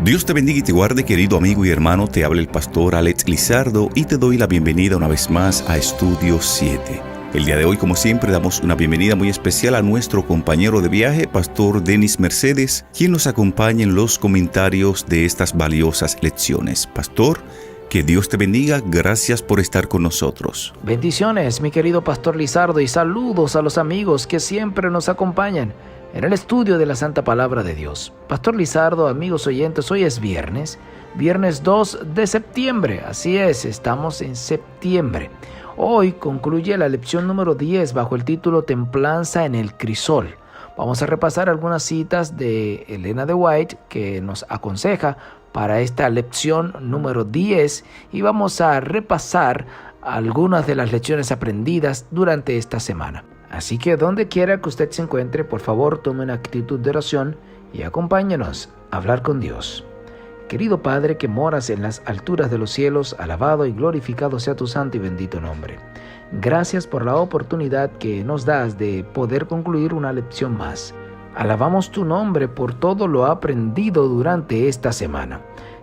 Dios te bendiga y te guarde, querido amigo y hermano. Te habla el pastor Alex Lizardo y te doy la bienvenida una vez más a Estudio 7. El día de hoy, como siempre, damos una bienvenida muy especial a nuestro compañero de viaje, Pastor Denis Mercedes, quien nos acompaña en los comentarios de estas valiosas lecciones. Pastor, que Dios te bendiga. Gracias por estar con nosotros. Bendiciones, mi querido Pastor Lizardo, y saludos a los amigos que siempre nos acompañan en el estudio de la Santa Palabra de Dios. Pastor Lizardo, amigos oyentes, hoy es viernes 2 de septiembre. Así es, estamos en septiembre. Hoy concluye la lección número 10 bajo el título Templanza en el crisol. Vamos a repasar algunas citas de Elena de White que nos aconseja para esta lección número 10 y vamos a repasar algunas de las lecciones aprendidas durante esta semana. Así que donde quiera que usted se encuentre, por favor tome una actitud de oración y acompáñenos a hablar con Dios. Querido Padre que moras en las alturas de los cielos, alabado y glorificado sea tu santo y bendito nombre. Gracias por la oportunidad que nos das de poder concluir una lección más. Alabamos tu nombre por todo lo aprendido durante esta semana.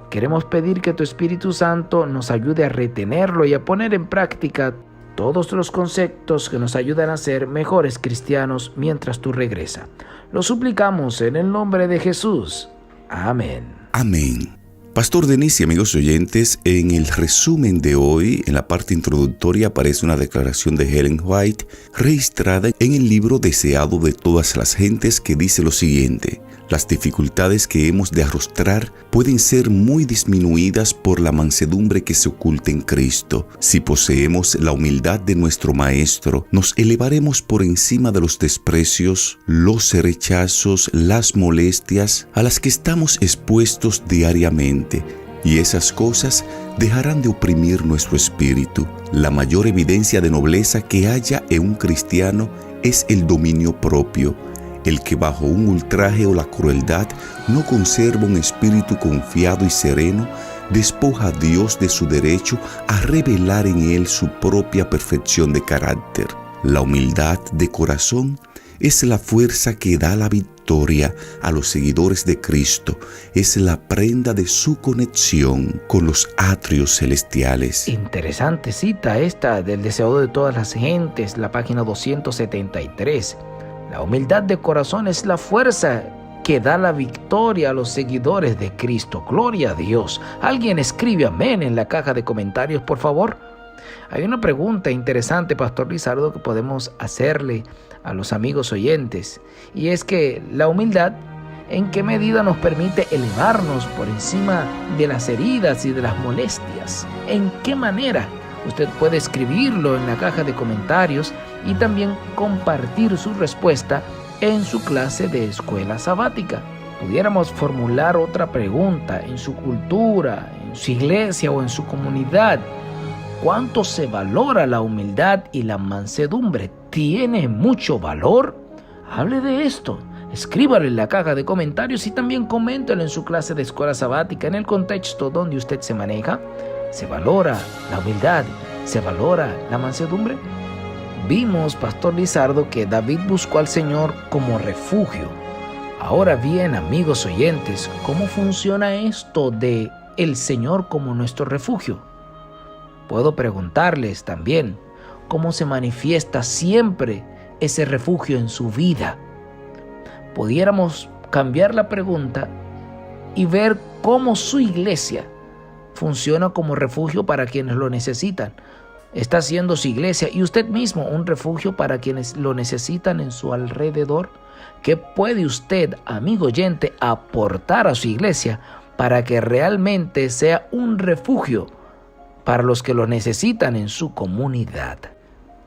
Queremos pedir que tu Espíritu Santo nos ayude a retenerlo y a poner en práctica todos los conceptos que nos ayudan a ser mejores cristianos mientras tú regresas. Lo suplicamos en el nombre de Jesús. Amén. Amén. Pastor Denis y amigos oyentes, en el resumen de hoy, en la parte introductoria, aparece una declaración de Ellen White registrada en el libro Deseado de todas las gentes, que dice lo siguiente: las dificultades que hemos de arrostrar pueden ser muy disminuidas por la mansedumbre que se oculta en Cristo. Si poseemos la humildad de nuestro Maestro, nos elevaremos por encima de los desprecios, los rechazos, las molestias a las que estamos expuestos diariamente, y esas cosas dejarán de oprimir nuestro espíritu. La mayor evidencia de nobleza que haya en un cristiano es el dominio propio. El que bajo un ultraje o la crueldad no conserva un espíritu confiado y sereno, despoja a Dios de su derecho a revelar en él su propia perfección de carácter. La humildad de corazón es la fuerza que da la victoria a los seguidores de Cristo. Es la prenda de su conexión con los atrios celestiales. Interesante cita esta del Deseado de todas las gentes, la página 273. La humildad de corazón es la fuerza que da la victoria a los seguidores de Cristo. Gloria a Dios. Alguien escribe amén en la caja de comentarios, por favor. Hay una pregunta interesante, Pastor Lizardo, que podemos hacerle a los amigos oyentes. Y es que la humildad, ¿en qué medida nos permite elevarnos por encima de las heridas y de las molestias? ¿En qué manera? Usted puede escribirlo en la caja de comentarios y también compartir su respuesta en su clase de escuela sabática. Pudiéramos formular otra pregunta: en su cultura, en su iglesia o en su comunidad, ¿cuánto se valora la humildad y la mansedumbre? ¿Tiene mucho valor? Hable de esto. Escríbalo en la caja de comentarios y también coméntelo en su clase de escuela sabática en el contexto donde usted se maneja. ¿Se valora la humildad? ¿Se valora la mansedumbre? Vimos, Pastor Lizardo, que David buscó al Señor como refugio. Ahora bien, amigos oyentes, ¿cómo funciona esto de el Señor como nuestro refugio? Puedo preguntarles también, ¿cómo se manifiesta siempre ese refugio en su vida? Pudiéramos cambiar la pregunta y ver cómo su iglesia funciona como refugio para quienes lo necesitan. ¿Está siendo su iglesia y usted mismo un refugio para quienes lo necesitan en su alrededor? ¿Qué puede usted, amigo oyente, aportar a su iglesia para que realmente sea un refugio para los que lo necesitan en su comunidad?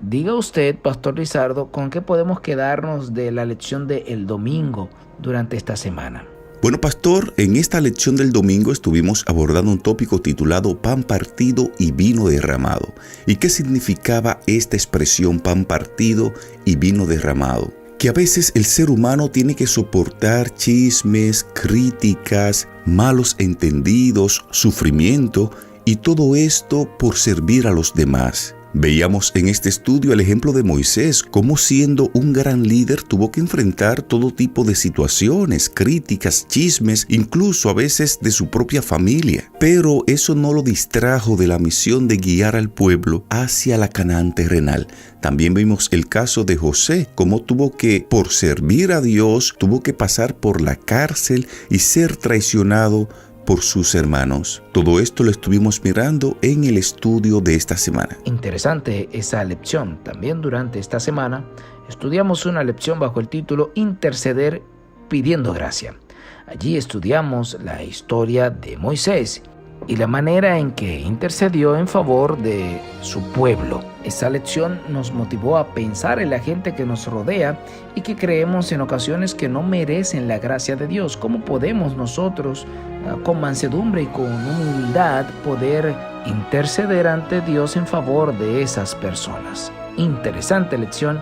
Diga usted, Pastor Lizardo, ¿con qué podemos quedarnos de la lección del domingo durante esta semana? Bueno, pastor, en esta lección del domingo estuvimos abordando un tópico titulado Pan partido y vino derramado. ¿Y qué significaba esta expresión pan partido y vino derramado? Que a veces el ser humano tiene que soportar chismes, críticas, malos entendidos, sufrimiento y todo esto por servir a los demás. Veíamos en este estudio el ejemplo de Moisés, cómo siendo un gran líder tuvo que enfrentar todo tipo de situaciones, críticas, chismes, incluso a veces de su propia familia. Pero eso no lo distrajo de la misión de guiar al pueblo hacia la Canaán terrenal. También vimos el caso de José, cómo tuvo que, por servir a Dios, tuvo que pasar por la cárcel y ser traicionado por sus hermanos. Todo esto lo estuvimos mirando en el estudio de esta semana. Interesante esa lección. También durante esta semana estudiamos una lección bajo el título Interceder pidiendo gracia. Allí estudiamos la historia de Moisés y la manera en que intercedió en favor de su pueblo. Esa lección nos motivó a pensar en la gente que nos rodea y que creemos en ocasiones que no merecen la gracia de Dios. ¿Cómo podemos nosotros, con mansedumbre y con humildad, poder interceder ante Dios en favor de esas personas? Interesante lección,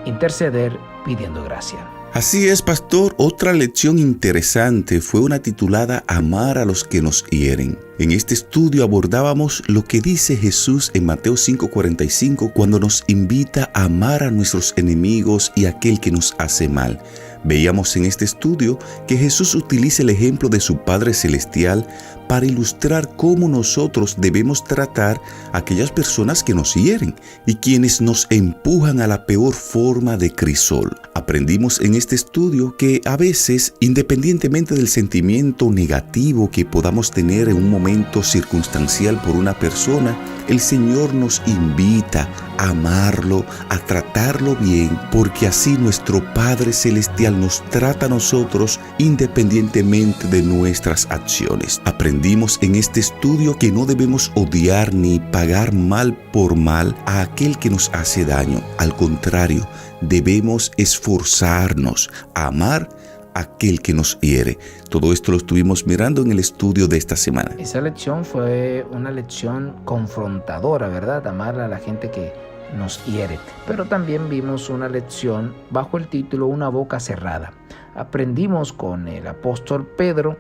interceder pidiendo gracia. Así es, pastor. Otra lección interesante fue una titulada Amar a los que nos hieren. En este estudio abordábamos lo que dice Jesús en Mateo 5:45 cuando nos invita a amar a nuestros enemigos y a aquel que nos hace mal. Veíamos en este estudio que Jesús utiliza el ejemplo de su Padre Celestial para ilustrar cómo nosotros debemos tratar a aquellas personas que nos hieren y quienes nos empujan a la peor forma de crisol. Aprendimos en este estudio que a veces, independientemente del sentimiento negativo que podamos tener en un momento circunstancial por una persona, el Señor nos invita a amarlo, a tratarlo bien, porque así nuestro Padre Celestial nos trata a nosotros independientemente de nuestras acciones. Aprendimos en este estudio que no debemos odiar ni pagar mal por mal a aquel que nos hace daño. Al contrario, debemos esforzarnos a amar a aquel que nos hiere. Todo esto lo estuvimos mirando en el estudio de esta semana. Esa lección fue una lección confrontadora, ¿verdad? Amar a la gente que nos hiere. Pero también vimos una lección bajo el título Una boca cerrada. Aprendimos con el apóstol Pedro,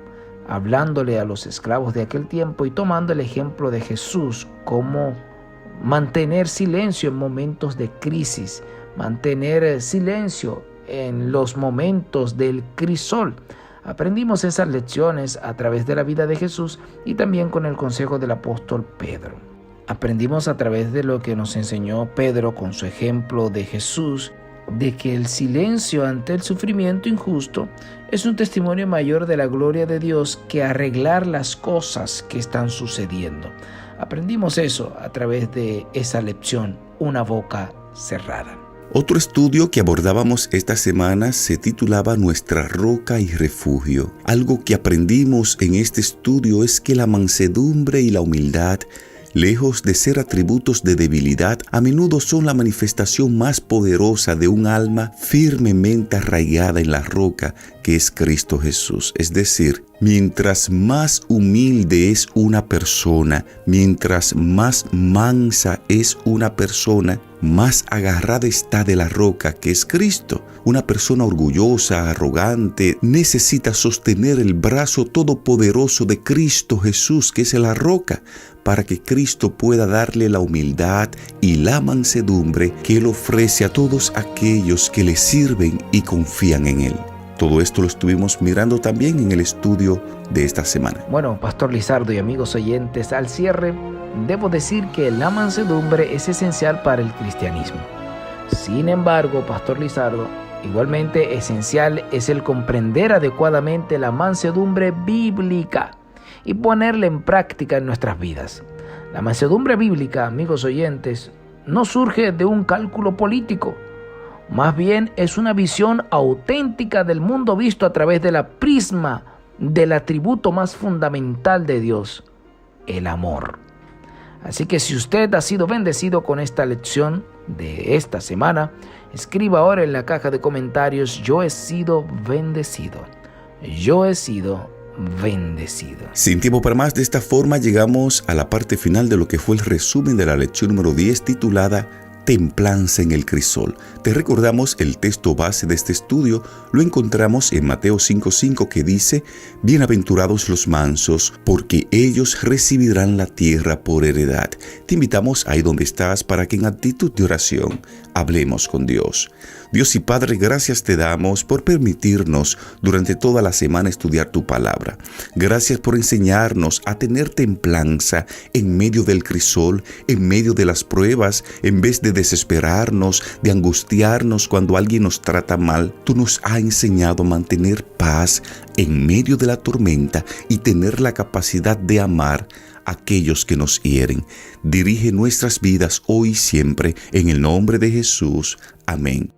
hablándole a los esclavos de aquel tiempo y tomando el ejemplo de Jesús, cómo mantener silencio en momentos de crisis, mantener silencio en los momentos del crisol. Aprendimos esas lecciones a través de la vida de Jesús y también con el consejo del apóstol Pedro. Aprendimos a través de lo que nos enseñó Pedro con su ejemplo de Jesús, de que el silencio ante el sufrimiento injusto es un testimonio mayor de la gloria de Dios que arreglar las cosas que están sucediendo. Aprendimos eso a través de esa lección, una boca cerrada. Otro estudio que abordábamos esta semana se titulaba Nuestra roca y refugio. Algo que aprendimos en este estudio es que la mansedumbre y la humildad, lejos de ser atributos de debilidad, a menudo son la manifestación más poderosa de un alma firmemente arraigada en la roca que es Cristo Jesús. Es decir, mientras más humilde es una persona, mientras más mansa es una persona, más agarrada está de la roca que es Cristo. Una persona orgullosa, arrogante, necesita sostener el brazo todopoderoso de Cristo Jesús, que es la roca, para que Cristo pueda darle la humildad y la mansedumbre que Él ofrece a todos aquellos que le sirven y confían en Él. Todo esto lo estuvimos mirando también en el estudio de esta semana. Bueno, Pastor Lizardo y amigos oyentes, al cierre, debo decir que la mansedumbre es esencial para el cristianismo. Sin embargo, Pastor Lizardo, igualmente esencial es el comprender adecuadamente la mansedumbre bíblica y ponerla en práctica en nuestras vidas. La mansedumbre bíblica, amigos oyentes, no surge de un cálculo político. Más bien es una visión auténtica del mundo visto a través de la prisma del atributo más fundamental de Dios, el amor. Así que si usted ha sido bendecido con esta lección de esta semana, escriba ahora en la caja de comentarios: yo he sido bendecido. Yo he sido bendecido. Sin tiempo para más, de esta forma llegamos a la parte final de lo que fue el resumen de la lección número 10 titulada templanza en el crisol. Te recordamos el texto base de este estudio, lo encontramos en Mateo 5:5, que dice: bienaventurados los mansos, porque ellos recibirán la tierra por heredad. Te invitamos ahí donde estás para que en actitud de oración hablemos con Dios. Dios y Padre, gracias te damos por permitirnos durante toda la semana estudiar tu palabra. Gracias por enseñarnos a tener templanza en medio del crisol, en medio de las pruebas. En vez de desesperarnos, de angustiarnos cuando alguien nos trata mal, tú nos has enseñado a mantener paz en medio de la tormenta y tener la capacidad de amar a aquellos que nos hieren. Dirige nuestras vidas hoy y siempre, en el nombre de Jesús. Amén.